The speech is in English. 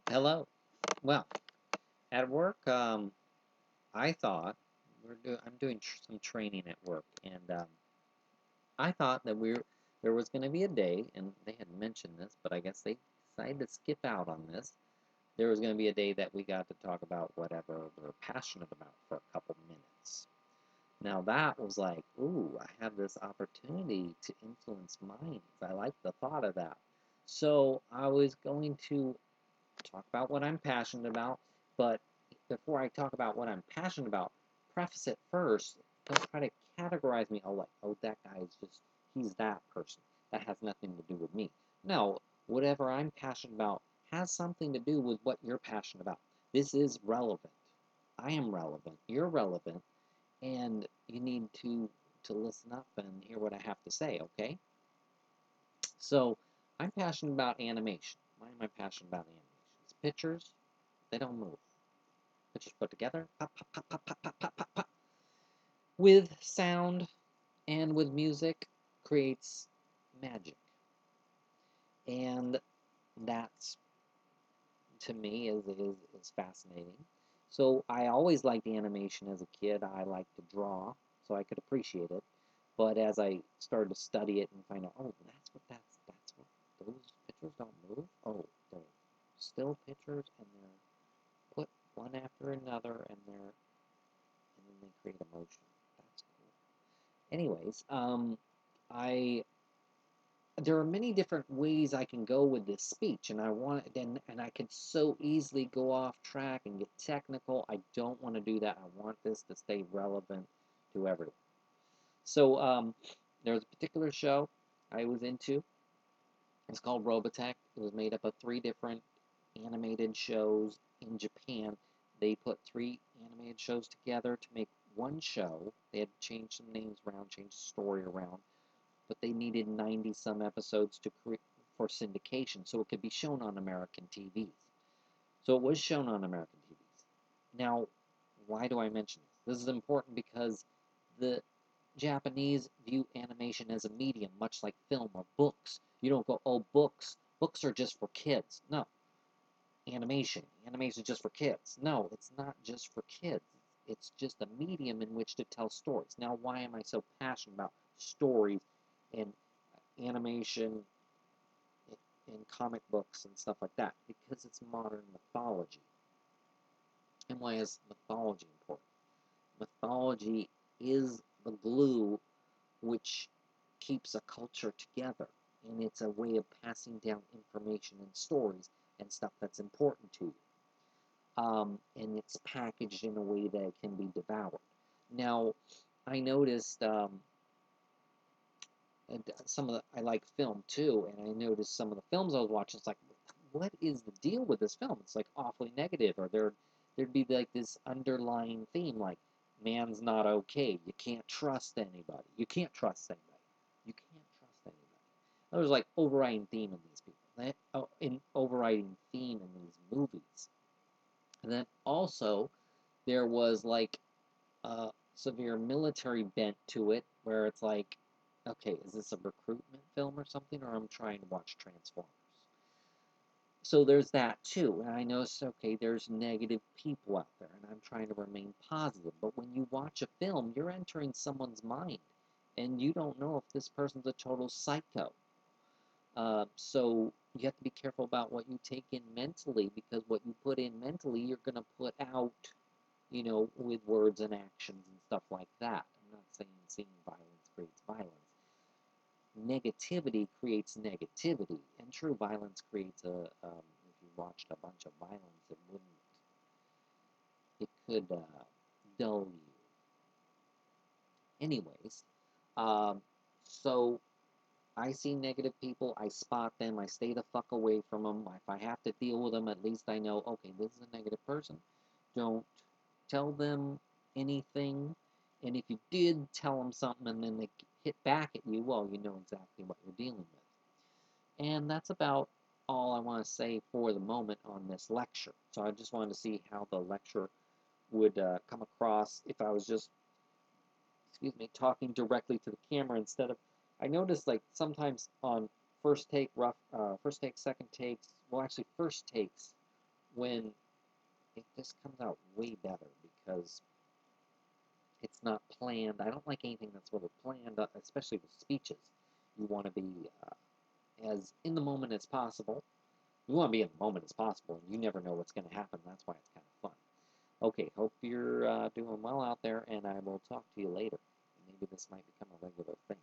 Hello. Well, at work, I thought I'm doing some training at work, and I thought that there was going to be a day, and they had mentioned this, but I guess they decided to skip out on this. There was going to be a day that we got to talk about whatever we're passionate about for a couple minutes. Now that was like, ooh, I have this opportunity to influence minds. I like the thought of that. So I was going to talk about what I'm passionate about, but before I talk about what I'm passionate about, preface it first. Don't try to categorize me. Oh, like, oh, that guy is just, he's that person. That has nothing to do with me. No, whatever I'm passionate about has something to do with what you're passionate about. This is relevant. I am relevant. You're relevant, and you need to listen up and hear what I have to say. Okay? So, I'm passionate about animation. Why am I passionate about animation? It's pictures. They don't move. Pictures put together, pop, pop, pop, pop, pop, pop, pop, pop, pop. With sound and with music creates magic. And that's, to me, is fascinating. So I always liked animation as a kid. I liked to draw, so I could appreciate it. But as I started to study it and find out, oh, that's what those pictures don't move. Oh, they're still pictures, and they're put one after another, and then they create emotion. That's cool. Anyways, I there are many different ways I can go with this speech, and I want and I could so easily go off track and get technical. I don't want to do that. I want this to stay relevant to everyone. So there's a particular show I was into. It's called Robotech. It was made up of three different animated shows in Japan. They put three animated shows together to make one show. They had to change some names around, change the story around, but they needed 90 some episodes to create for syndication so it could be shown on American TVs. So it was shown on American TVs. Now, why do I mention this? This is important because the Japanese view animation as a medium, much like film or books. You don't go, oh, books. Books are just for kids. No, animation. Animation is just for kids. No, it's not just for kids. It's just a medium in which to tell stories. Now, why am I so passionate about stories and animation and comic books and stuff like that? Because it's modern mythology. And why is mythology important? Mythology is the glue which keeps a culture together. And it's a way of passing down information and stories and stuff that's important to you. And it's packaged in a way that it can be devoured. Now, I noticed and some of the I like film too, and I noticed some of the films I was watching. It's like, what is the deal with this film? It's like awfully negative, or there'd be like this underlying theme, like man's not okay. You can't trust anybody. You can't trust anybody. You can't trust anybody. There was like overriding theme in these people. In overriding theme in these movies. And then also there was like a severe military bent to it, where it's like, okay, is this a recruitment film or something, or I'm trying to watch Transformers? So there's that too. And I know, okay, there's negative people out there, and I'm trying to remain positive. But when you watch a film, you're entering someone's mind, and you don't know if this person's a total psycho. So you have to be careful about what you take in mentally, because what you put in mentally, you're going to put out, with words and actions and stuff like that. I'm not saying seeing violence creates violence. Negativity creates negativity, and true violence creates if you watched a bunch of violence, it could dull you. Anyways, um, so I see negative people, I spot them, I stay the fuck away from them. If I have to deal with them, at least I know, okay, this is a negative person. Don't tell them anything. And if you did tell them something and then they hit back at you, well, you know exactly what you're dealing with. And that's about all I want to say for the moment on this lecture. So I just wanted to see how the lecture would come across if I was just, talking directly to the camera instead of. I noticed like sometimes on first take, second takes, well, actually first takes, when it just comes out way better because it's not planned. I don't like anything that's sort of planned, especially with speeches. You want to be as in the moment as possible. You want to be in the moment as possible, and you never know what's going to happen. That's why it's kind of fun. Okay, hope you're doing well out there, and I will talk to you later. Maybe this might become a regular thing.